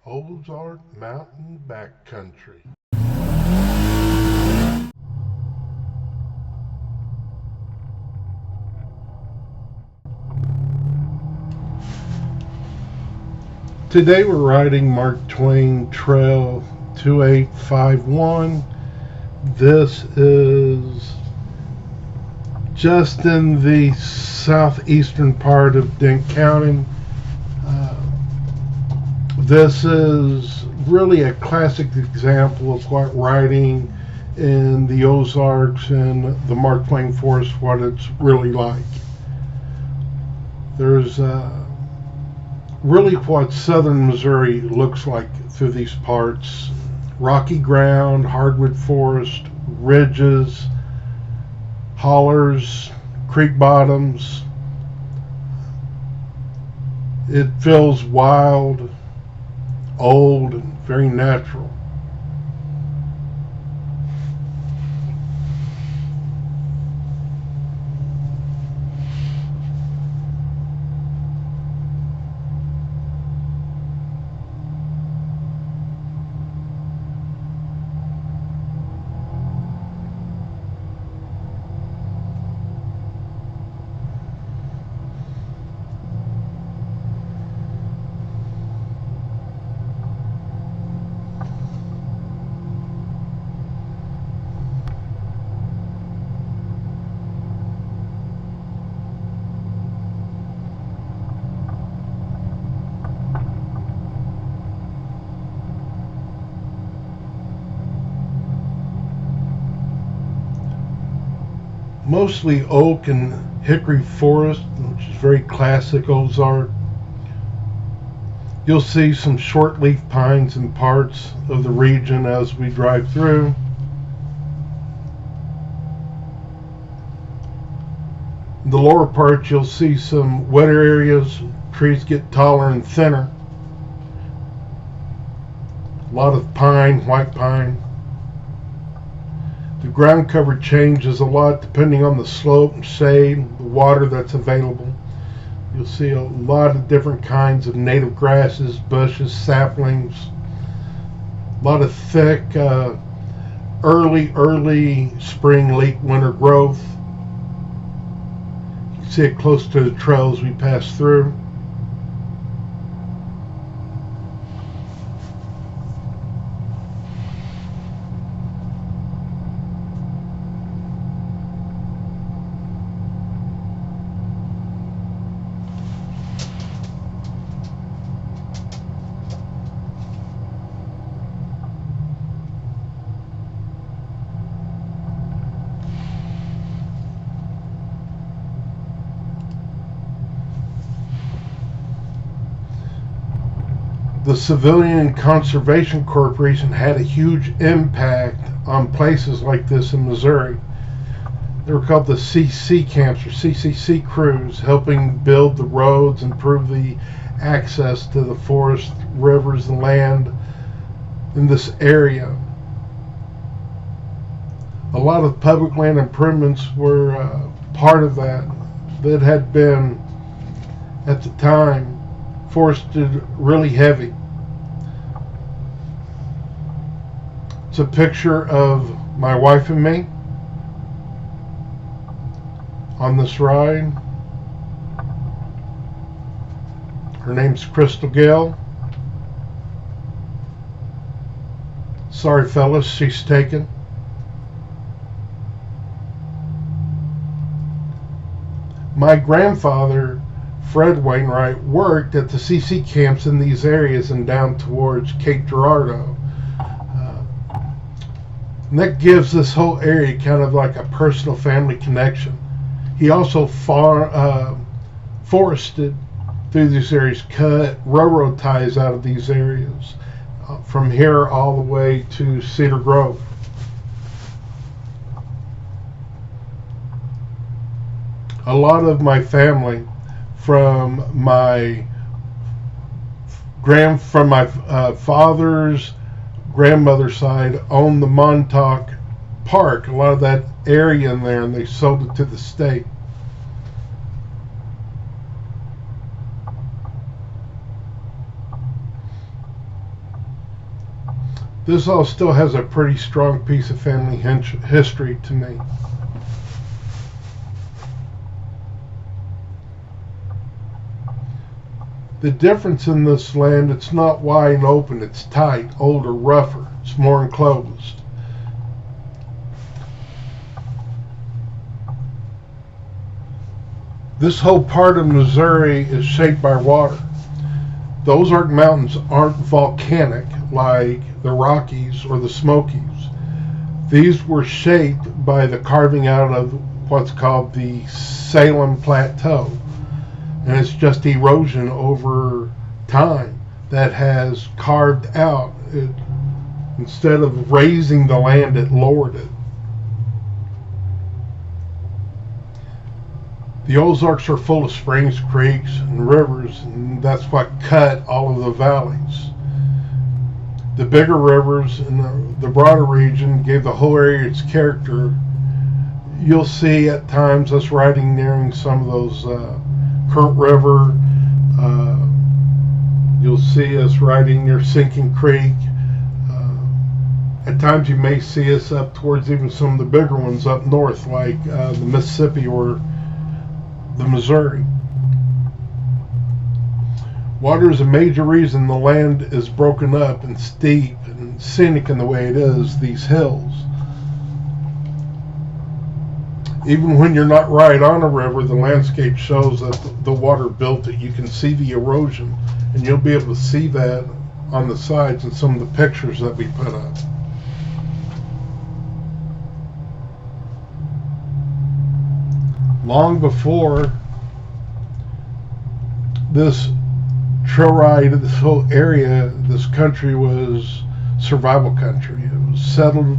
Ozark Mountain Backcountry. Today we're riding Mark Twain Trail 2851. This is just in the southeastern part of Dent County. This is really a classic example of what riding in the Ozarks and the Mark Twain Forest, what it's really like. There's really what southern Missouri looks like through these parts. Rocky ground, hardwood forest, ridges, hollers, creek bottoms. It feels wild, old, and very natural. Mostly oak and hickory forest, which is very classic Ozark. You'll see some short-leaf pines in parts of the region as we drive through. In the lower part, you'll see some wetter areas. Trees get taller and thinner. A lot of pine, white pine. The ground cover changes a lot depending on the slope and shade, the water that's available. You'll see a lot of different kinds of native grasses, bushes, saplings. A lot of thick, early spring, late winter growth. You can see it close to the trails we pass through. The Civilian Conservation Corporation had a huge impact on places like this in Missouri. They were called the CC camps or CCC crews, helping build the roads, improve the access to the forest, rivers, and land in this area. A lot of public land improvements were part of that had been, at the time, forested really heavy. It's a picture of my wife and me on this ride. Her name's Crystal Gale. Sorry fellas, she's taken. My grandfather, Fred Wainwright, worked at the CC camps in these areas and down towards Cape Girardeau. And that gives this whole area kind of like a personal family connection. He also forested through these areas, cut railroad ties out of these areas, from here all the way to Cedar Grove. A lot of my family from my father's grandmother's side owned the Montauk Park, a lot of that area in there, and they sold it to the state. This all still has a pretty strong piece of family history to me. The difference in this land, it's not wide open, it's tight, older, rougher, it's more enclosed. This whole part of Missouri is shaped by water. The Ozark Mountains aren't volcanic like the Rockies or the Smokies. These were shaped by the carving out of what's called the Salem Plateau. And it's just erosion over time that has carved out it. Instead of raising the land, it lowered it. The Ozarks are full of springs, creeks, and rivers, and that's what cut all of the valleys. The bigger rivers and the broader region gave the whole area its character. You'll see at times us riding nearing some of those Current River. You'll see us riding near Sinking Creek. At times you may see us up towards even some of the bigger ones up north, like the Mississippi or the Missouri. Water is a major reason the land is broken up and steep and scenic in the way it is, these hills. Even when you're not right on a river, the landscape shows that the water built it. You can see the erosion, and you'll be able to see that on the sides in some of the pictures that we put up. Long before this trail ride, this whole area, this country was survival country. It was settled.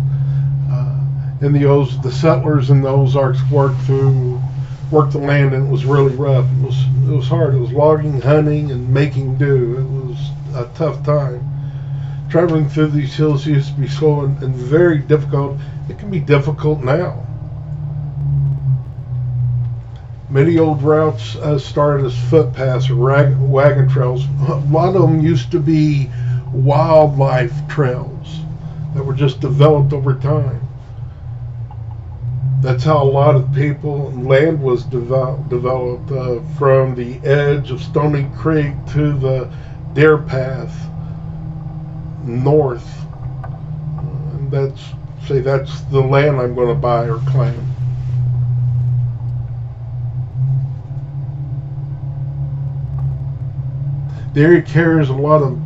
The settlers in the Ozarks worked the land, and it was really rough. It was hard. It was logging, hunting, and making do. It was a tough time. Traveling through these hills used to be slow and very difficult. It can be difficult now. Many old routes started as footpaths or wagon trails. A lot of them used to be wildlife trails that were just developed over time. That's how a lot of land was developed from the edge of Stony Creek to the Deer Path north. And that's the land I'm going to buy or claim. The area carries a lot of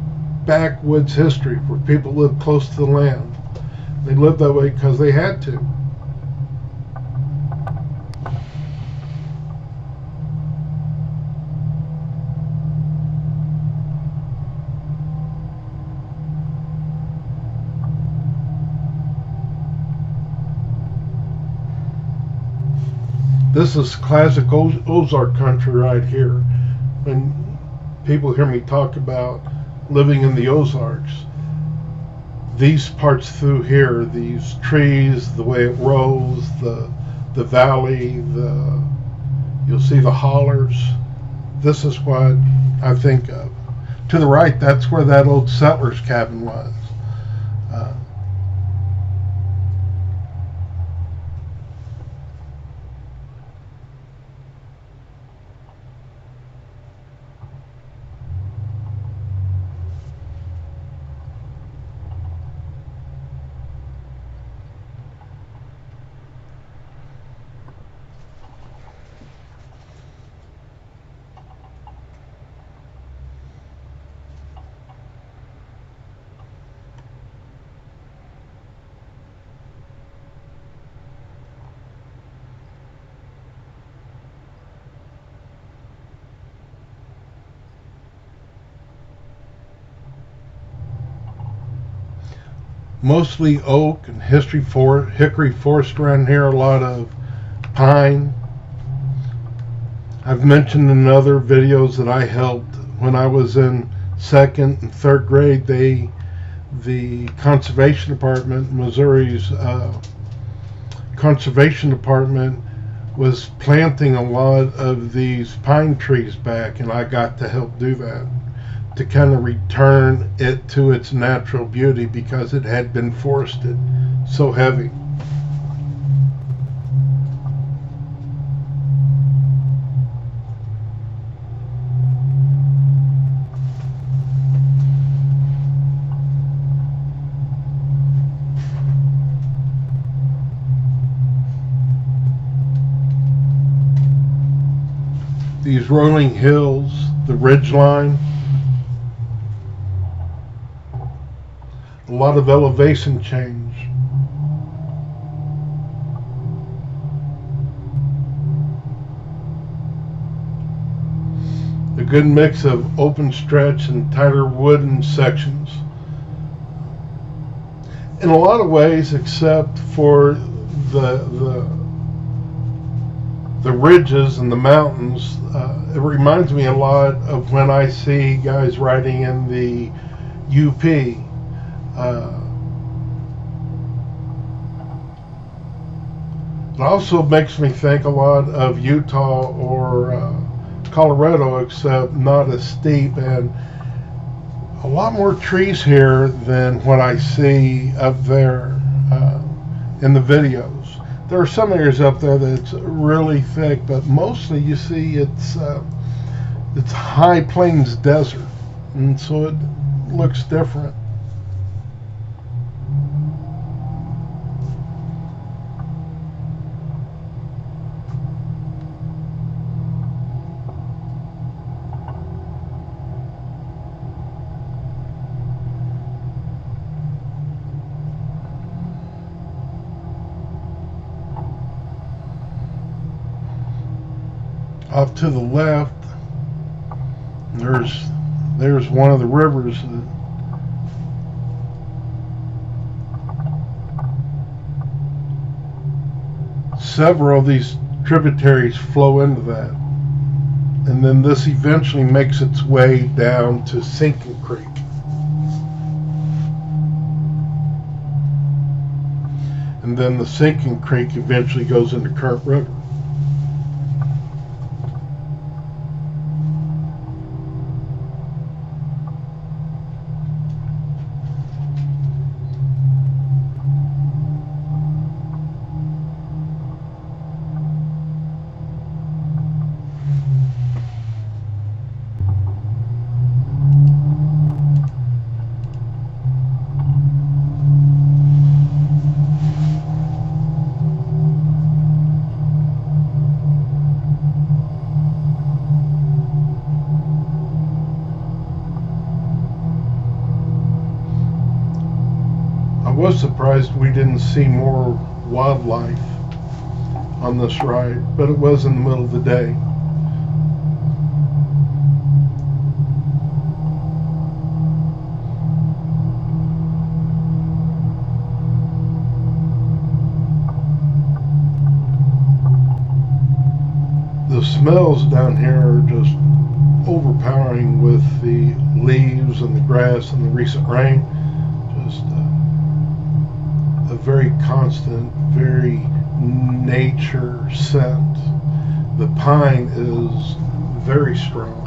backwoods history where people live close to the land. They lived that way because they had to. This is classic Ozark country right here. When people hear me talk about living in the Ozarks, these parts through here, these trees, the way it rose, the valley, you'll see the hollers. This is what I think of. To the right, that's where that old settler's cabin was. Mostly oak and hickory forest around here, a lot of pine. I've mentioned in other videos that I helped when I was in 2nd and 3rd grade. The conservation department, Missouri's conservation department, was planting a lot of these pine trees back, and I got to help do that. to kind of return it to its natural beauty because it had been forested so heavy. These rolling hills, the ridge line, a lot of elevation change. A good mix of open stretch and tighter wooden sections. In a lot of ways, except for the ridges and the mountains, it reminds me a lot of when I see guys riding in the UP. It also makes me think a lot of Utah or Colorado, except not as steep and a lot more trees here than what I see up there in the videos. There are some areas up there that's really thick, but mostly you see it's high plains desert, and so it looks different. Off to the left, there's one of the rivers. Several of these tributaries flow into that, and then this eventually makes its way down to Sinking Creek. And then the Sinking Creek eventually goes into Current River. I was surprised we didn't see more wildlife on this ride, but it was in the middle of the day. The smells down here are just overpowering with the leaves and the grass and the recent rain. Just a very constant, very nature scent. The pine is very strong.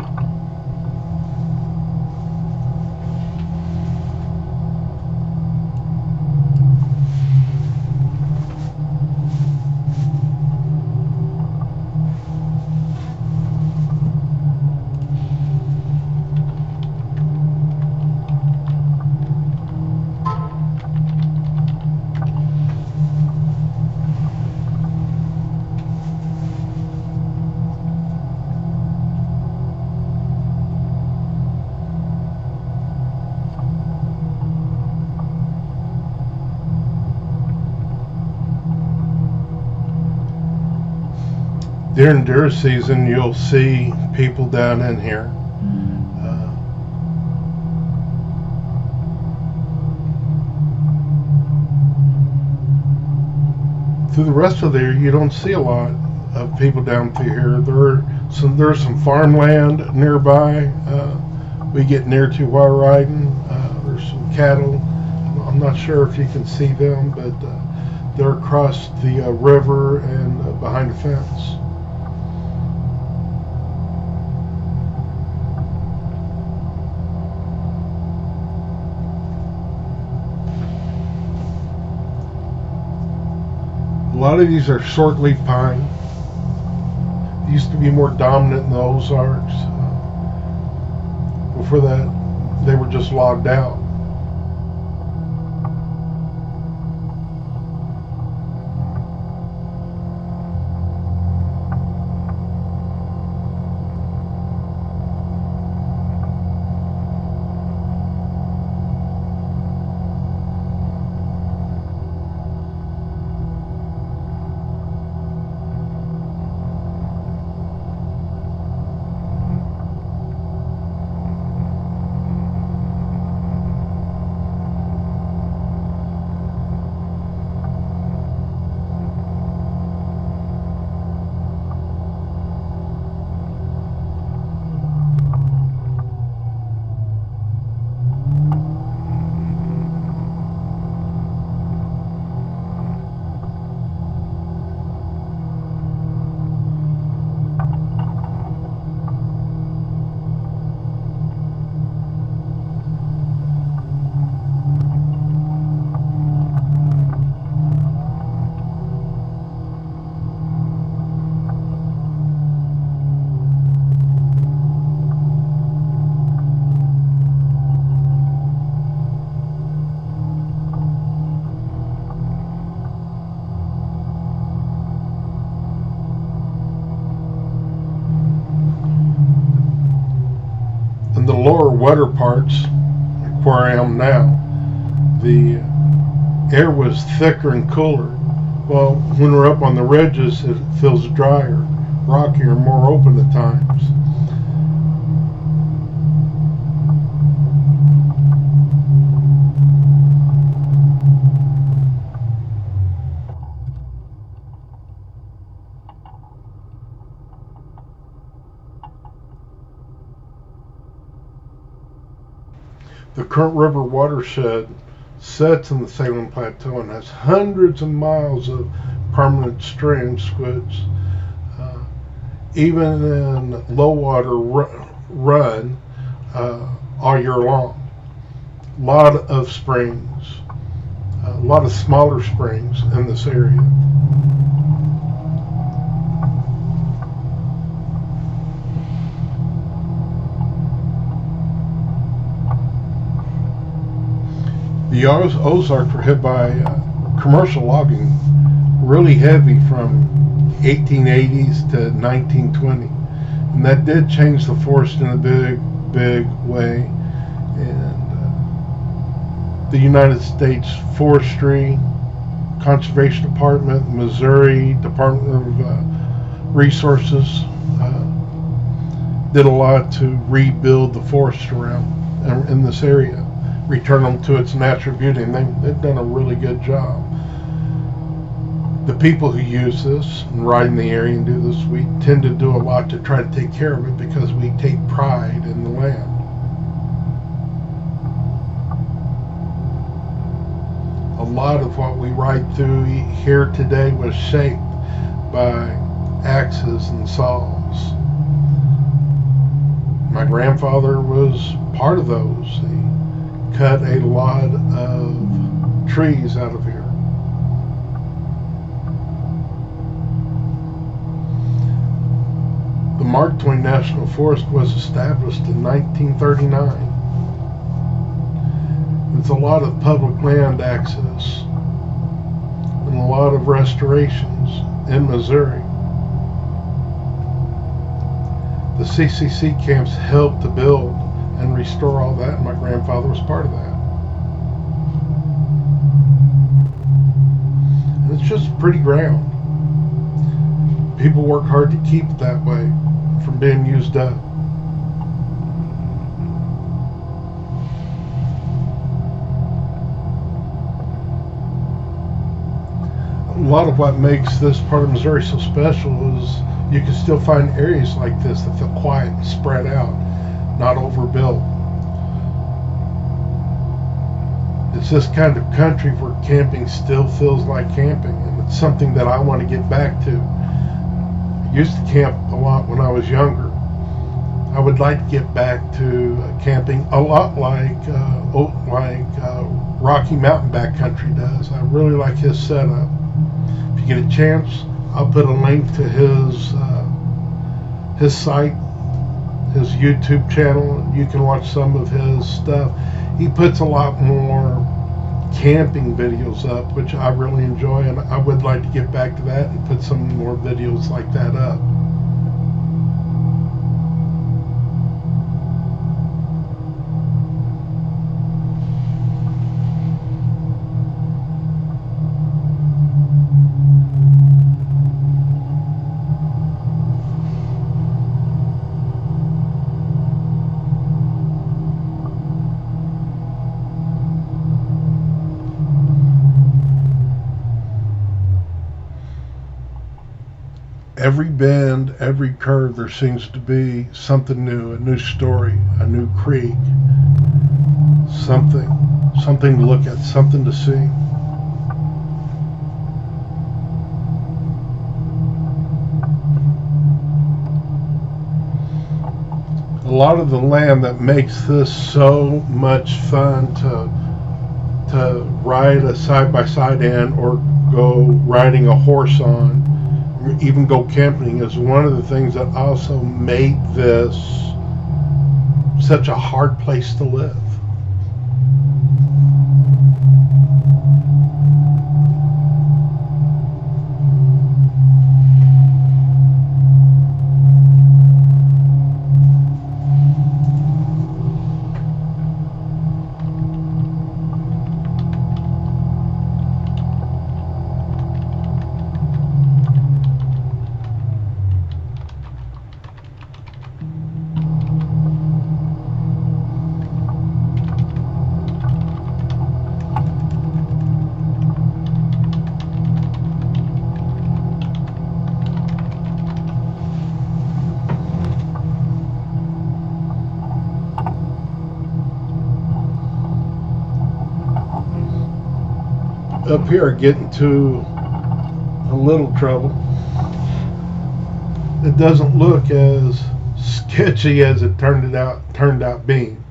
During deer season, you'll see people down in here. Through the rest of the year, you don't see a lot of people down through here. There's some farmland nearby. We get near to while riding. There's some cattle. I'm not sure if you can see them, but they're across the river and behind a fence. lot of these are short-leaf pine. They used to be more dominant in the Ozarks. Before that, they were just logged out. In the lower wetter parts, like where I am now, the air was thicker and cooler. Well, when we're up on the ridges, it feels drier, rockier, more open at times. The Current River watershed sets in the Salem Plateau and has hundreds of miles of permanent streams, which even in low water run all year long. A lot of springs, a lot of smaller springs in this area. The Ozarks were hit by commercial logging, really heavy from 1880s to 1920, and that did change the forest in a big way. And the United States Forestry, Conservation Department, Missouri Department of Resources did a lot to rebuild the forest around in this area, return them to its natural beauty, and they've done a really good job. The people who use this and ride in the area and do this, we tend to do a lot to try to take care of it because we take pride in the land. A lot of what we ride through here today was shaped by axes and saws. My grandfather was part of those. He cut a lot of trees out of here. The Mark Twain National Forest was established in 1939. It's a lot of public land access and a lot of restorations in Missouri. The CCC camps helped to build and restore all that, and my grandfather was part of that. And it's just pretty ground. People work hard to keep it that way from being used up. A lot of what makes this part of Missouri so special is you can still find areas like this that feel quiet and spread out, not overbuilt. It's this kind of country where camping still feels like camping, and it's something that I want to get back to. I used to camp a lot when I was younger. I would like to get back to camping a lot like Rocky Mountain Backcountry does. I really like his setup. If you get a chance, I'll put a link to his site, his YouTube channel. You can watch some of his stuff. He puts a lot more camping videos up, which I really enjoy, and I would like to get back to that and put some more videos like that up. Every bend, every curve, there seems to be something new, a new story, a new creek, something to look at, something to see. A lot of the land that makes this so much fun to ride a side-by-side in, or go riding a horse on, even go camping, is one of the things that also made this such a hard place to live. Up here I get into a little trouble. It doesn't look as sketchy as it turned out being.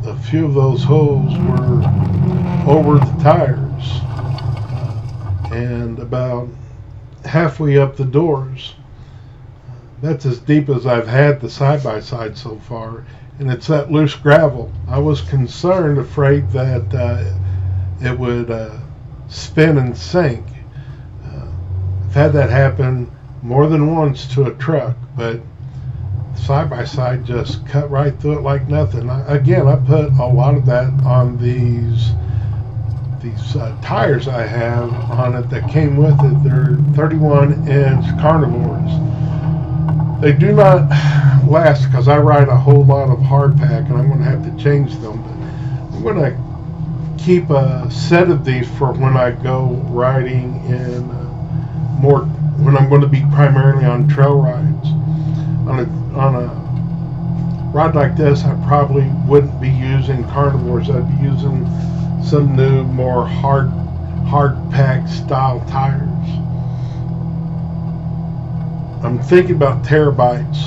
A few of those holes were over the tires, and about halfway up the doors. That's as deep as I've had the side-by-side so far, and it's that loose gravel. I was afraid that it would spin and sink. I've had that happen more than once to a truck, but side-by-side just cut right through it like nothing. I put a lot of that on these tires I have on it that came with it. They're 31-inch carnivores. They do not last because I ride a whole lot of hardpack, and I'm going to have to change them. But I'm going to keep a set of these for when I go riding in when I'm going to be primarily on trail rides. On a ride like this, I probably wouldn't be using carnivores. I'd be using some new, more hard pack style tires. I'm thinking about Teryx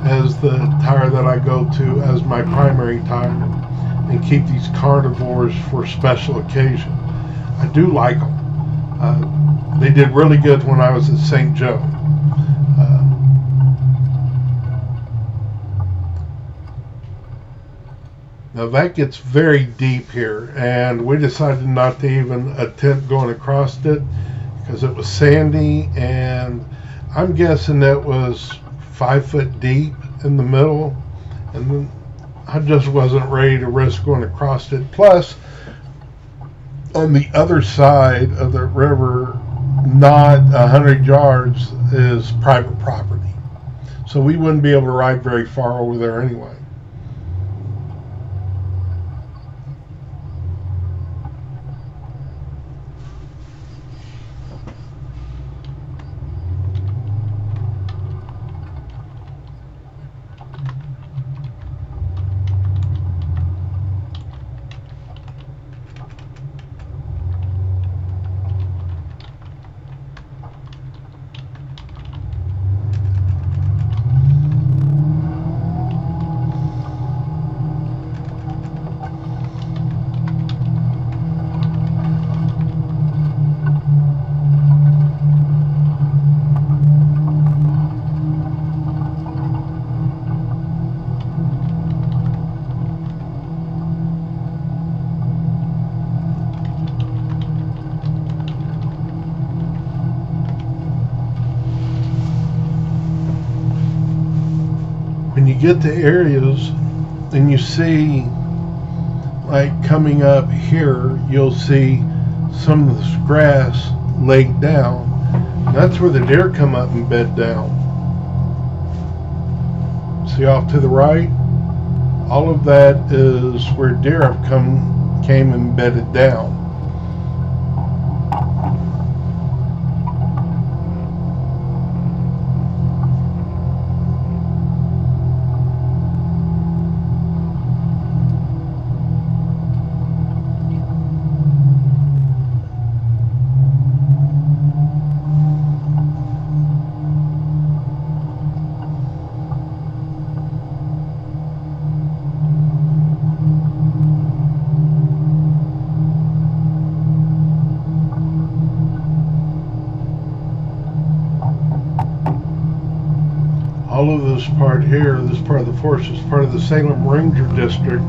as the tire that I go to as my primary tire, and keep these carnivores for special occasion. I do like them. They did really good when I was at St. Joe. Now that gets very deep here, and we decided not to even attempt going across it because it was sandy, and I'm guessing it was 5 foot deep in the middle, and then I just wasn't ready to risk going across it. Plus, on the other side of the river, not 100 yards, is private property. So we wouldn't be able to ride very far over there anyway. When you get to areas and you see, like coming up here, you'll see some of this grass laid down. And that's where the deer come up and bed down. See off to the right? All of that is where deer have came and bedded down. All of this part here, this part of the forest, is part of the Salem Ranger District.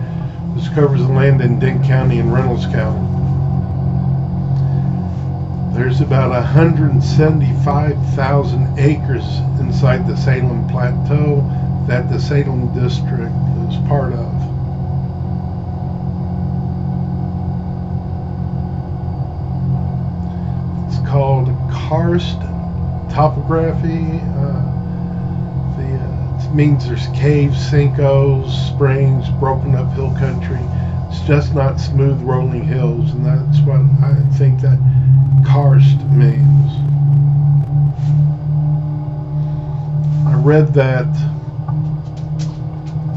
This covers the land in Dent County and Reynolds County. There's about 175,000 acres inside the Salem Plateau that the Salem District is part of. It's called karst topography. It means there's caves, sinkholes, springs, broken up hill country. It's just not smooth rolling hills, and that's what I think that karst means. I read that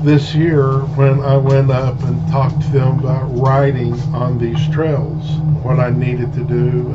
this year when I went up and talked to them about riding on these trails, what I needed to do.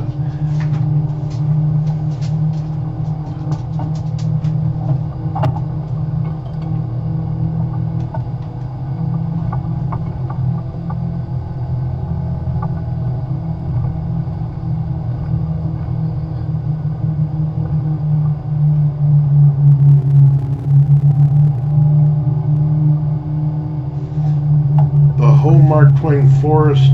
The whole Mark Twain forest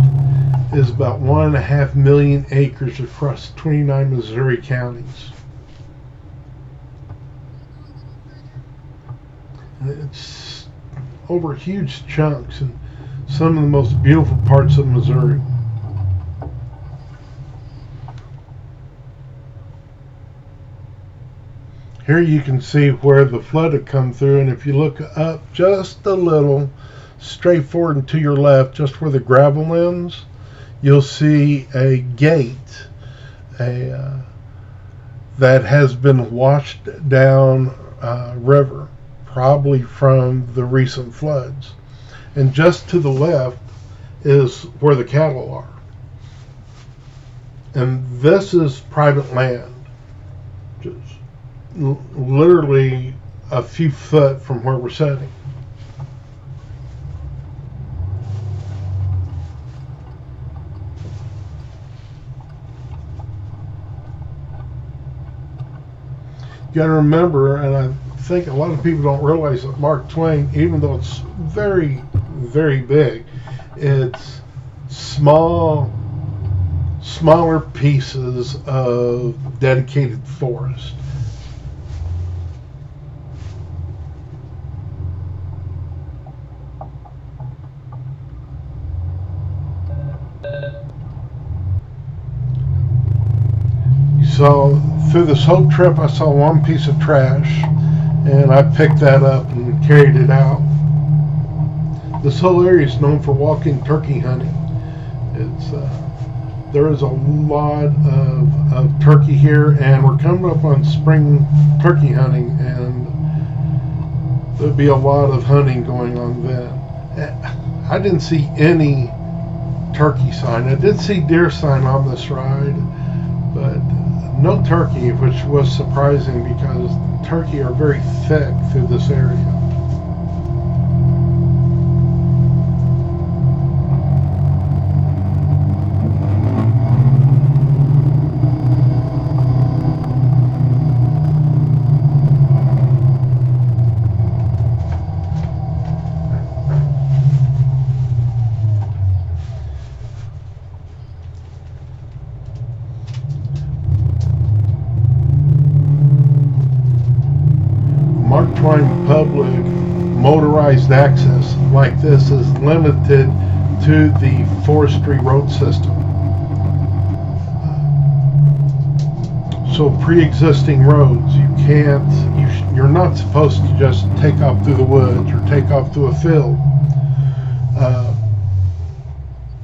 is about 1.5 million acres across 29 Missouri counties. And it's over huge chunks in some of the most beautiful parts of Missouri. Here you can see where the flood had come through, and if you look up just a little, straight forward and to your left, just where the gravel ends, you'll see a gate that has been washed down river, probably from the recent floods. And just to the left is where the cattle are. And this is private land, just literally a few foot from where we're sitting. You got to remember, and I think a lot of people don't realize that Mark Twain, even though it's very, very big, it's smaller pieces of dedicated forest. So through this whole trip, I saw one piece of trash, and I picked that up and carried it out. This whole area is known for walk-in turkey hunting. There is a lot of turkey here, and we're coming up on spring turkey hunting, and there'll be a lot of hunting going on then. I didn't see any turkey sign. I did see deer sign on this ride, but no turkey, which was surprising because turkey are very thick through this area. Mark Twain public motorized access like this is limited to the forestry road system. So pre-existing roads, you're not supposed to just take off through the woods or take off through a field.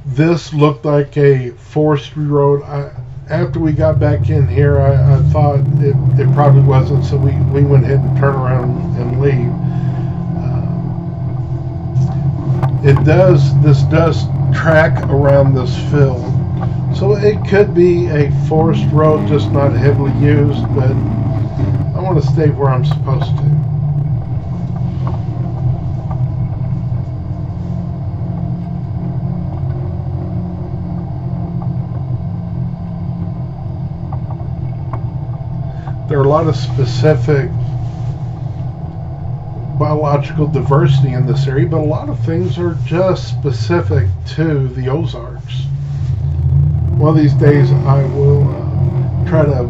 This looked like a forestry road. After we got back in here, I thought it probably wasn't, so we went ahead and turned around and leave. This does track around this field, so it could be a forest road, just not heavily used, but I want to stay where I'm supposed to. There are a lot of specific biological diversity in this area, but a lot of things are just specific to the Ozarks. One of these days I will try to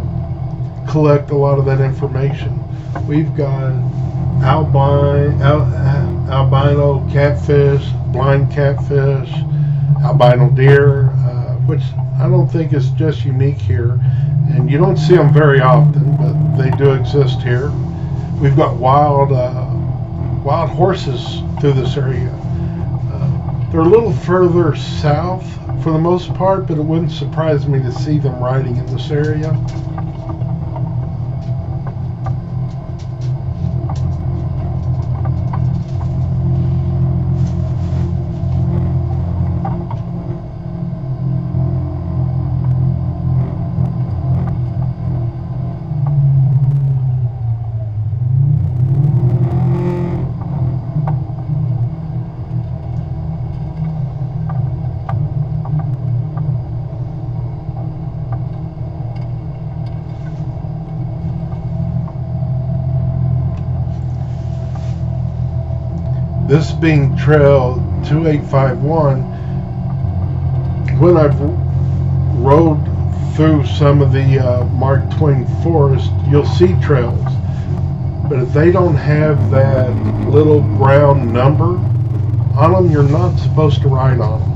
collect a lot of that information. We've got albino catfish, blind catfish, albino deer, which I don't think is just unique here. And you don't see them very often, but they do exist here. We've got wild horses through this area. They're a little further south for the most part, but it wouldn't surprise me to see them riding in this area. This being Trail 2851, when I've rode through some of the Mark Twain forest, you'll see trails. But if they don't have that little brown number on them, you're not supposed to ride on them.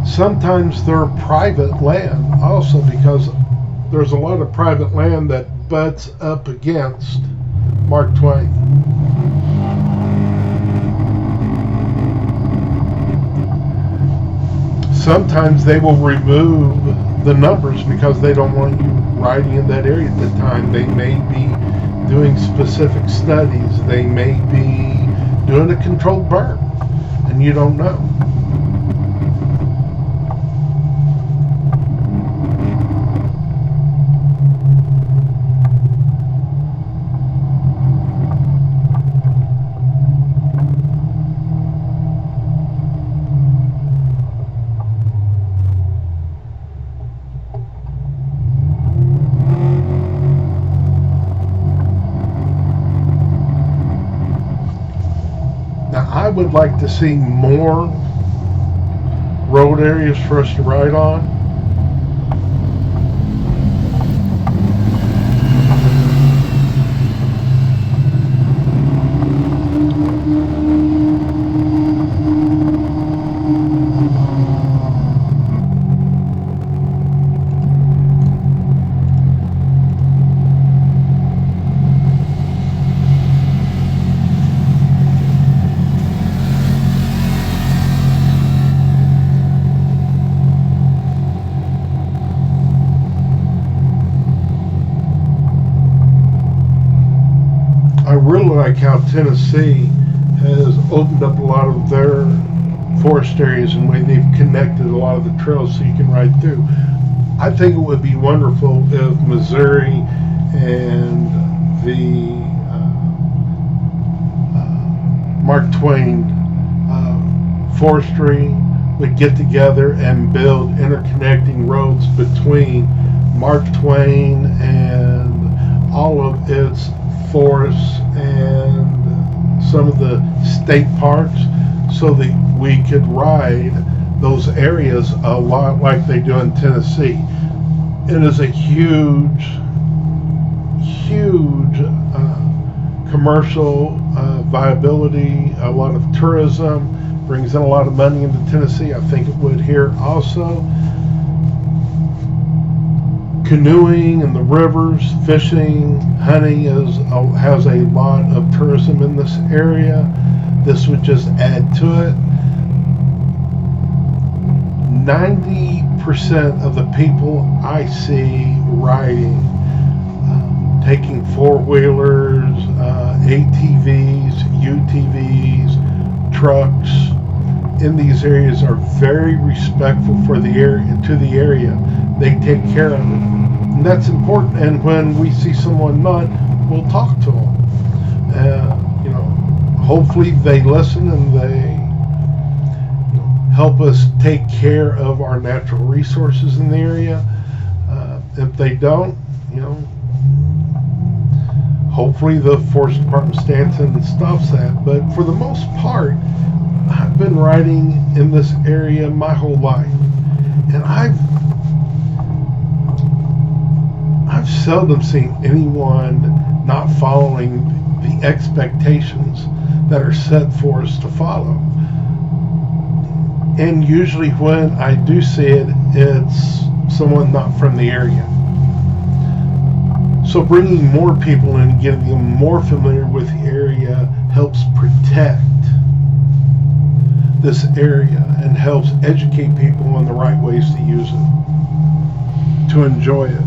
Sometimes they're private land also, because there's a lot of private land that butts up against Mark Twain. Sometimes they will remove the numbers because they don't want you riding in that area at the time. They may be doing specific studies. They may be doing a controlled burn, and you don't know. I would like to see more road areas for us to ride on. really like how Tennessee has opened up a lot of their forest areas, and way they've connected a lot of the trails so you can ride through. I think it would be wonderful if Missouri and the Mark Twain forestry would get together and build interconnecting roads between Mark Twain and all of its forests and some of the state parks, so that we could ride those areas a lot like they do in Tennessee. It is a huge commercial viability, a lot of tourism, brings in a lot of money into Tennessee. I think it would here also. Canoeing in the rivers, fishing, hunting has a lot of tourism in this area. This would just add to it. 90% of the people I see riding, taking four-wheelers, ATVs, UTVs, trucks in these areas are very respectful for the area, to the area. They take care of it, and that's important. And when we see someone not, we'll talk to them. Hopefully they listen and they help us take care of our natural resources in the area. If they don't, hopefully the Forest Department stands in and stops that. But for the most part, I've been riding in this area my whole life, and I've seldom seen anyone not following the expectations that are set for us to follow. And usually when I do see it, it's someone not from the area. So bringing more people in and getting them more familiar with the area helps protect this area and helps educate people on the right ways to use it, to enjoy it.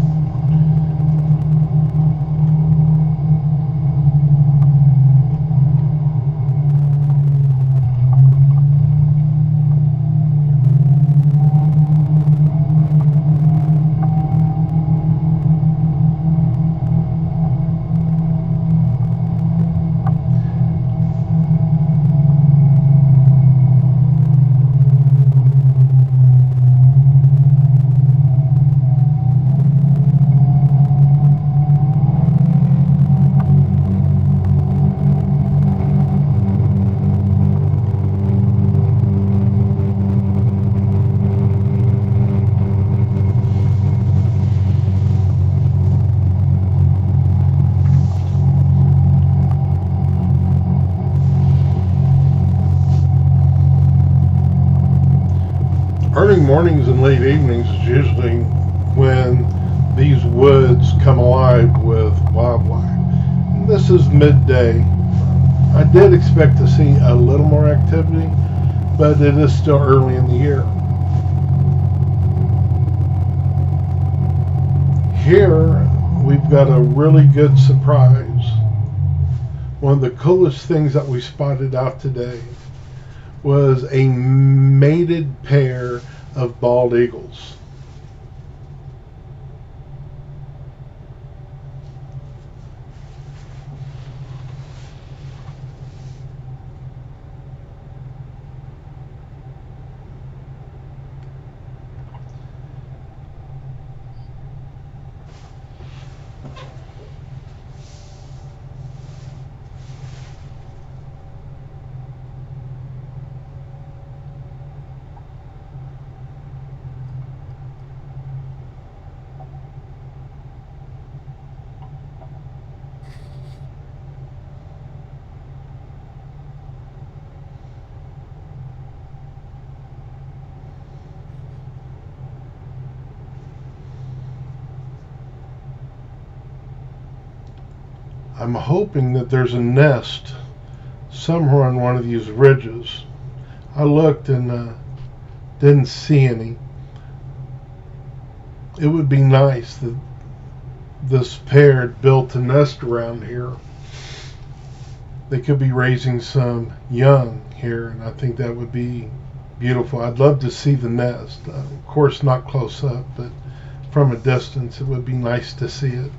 Early mornings and late evenings is usually when these woods come alive with wildlife. And this is midday. I did expect to see a little more activity, but it is still early in the year. Here we've got a really good surprise. One of the coolest things that we spotted out today was a mated pair of bald eagles. I'm hoping that there's a nest somewhere on one of these ridges. I looked and didn't see any. It would be nice that this pair had built a nest around here. they could be raising some young here, and I think that would be beautiful. I'd love to see the nest. Of course, not close up, but from a distance, it would be nice to see it.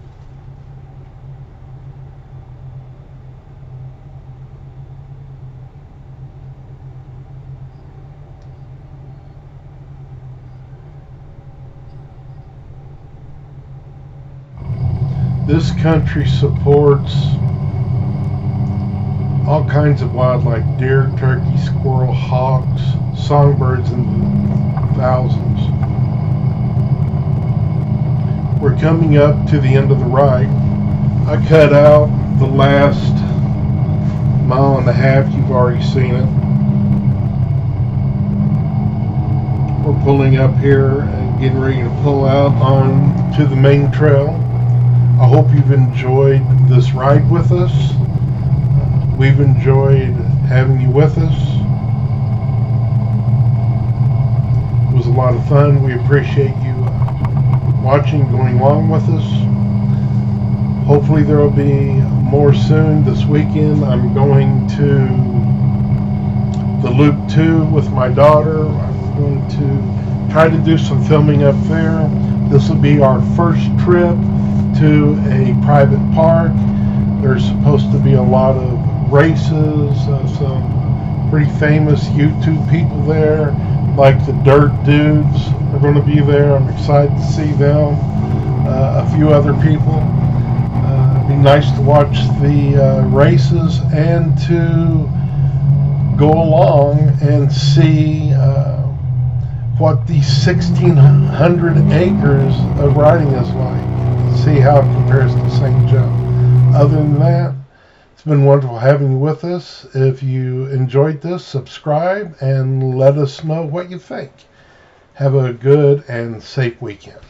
This country supports all kinds of wildlife: deer, turkey, squirrel, hawks, songbirds in thousands. We're coming up to the end of the ride. I cut out the last mile and a half. You've already seen it. We're pulling up here and getting ready to pull out on to the main trail. I hope you've enjoyed this ride with us. We've enjoyed having you with us. It was a lot of fun. We appreciate you watching, going along with us. Hopefully there will be more soon. This weekend I'm going to the Loop 2 with my daughter. I'm going to try to do some filming up there. This will be our first trip to a private park. There's supposed to be a lot of races, some pretty famous YouTube people there, like the Dirt Dudes are going to be there. I'm excited to see them. A few other people. It'd be nice to watch the races and to go along and see what the 1,600 acres of riding is like. See how it compares to St. Joe. Other than that, it's been wonderful having you with us. If you enjoyed this, subscribe and let us know what you think. Have a good and safe weekend.